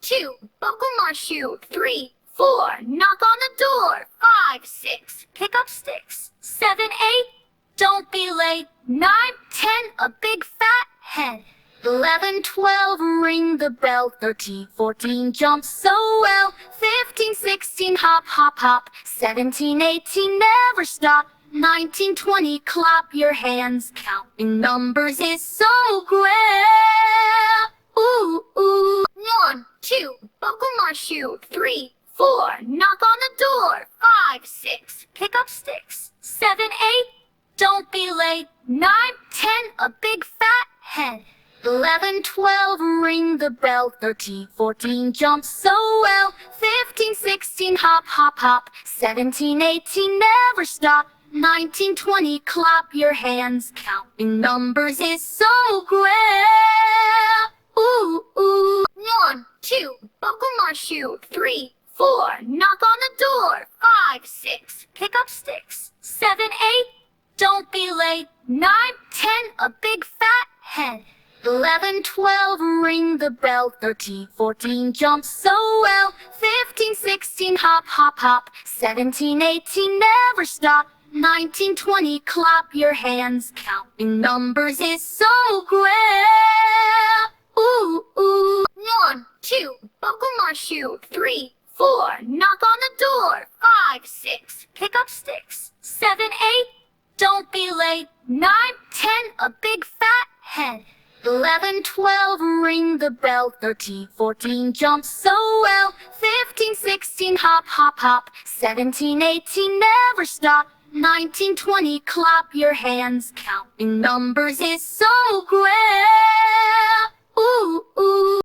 2, buckle my shoe. 3, 4, knock on the door. 5, 6, pick up sticks. 7, 8, don't be late. 9, 10, a big fat hen. 11, 12, ring the bell. 13, 14, jump so well. 15, 16, hop, hop, hop. 17, 18, never stop. 19, 20, clap your hands. Counting numbers is so grand. Ooh, ooh. 1, 2, buckle my shoe. 3, 4, knock on the door. 5, 6, pick up sticks. 7, 8, don't be late. 9, 10, a big fat hen. 11, 12, ring the bell. 13, 14, jump so well. 15, 16, hop, hop, hop. 17, 18, never stop. 19, 20, clap your hands. Counting numbers is so grand. Ooh, ooh. 1, 2, buckle my shoe. 3, 4, knock on the door. 5, 6, pick up sticks. 7, 8, don't be late. 9, 10, a big fat hen. 11, 12, ring the bell. 13, 14, jump so well. 15, 16, hop, hop, hop. 17, 18, never stop. 19, 20, clap your hands. Counting numbers is so grand. Ooh, ooh. 1, 2, buckle my shoe. 3, 4, knock on the door. 5, 6, pick up sticks. 7, 8, don't be late. 9, 10, a big fat hen. 11, 12, ring the bell. 13, 14, jump so well. 15, 16, hop, hop, hop. 17, 18, never stop. 19, 20, clap your hands. Counting numbers is so grand. Ooh, ooh.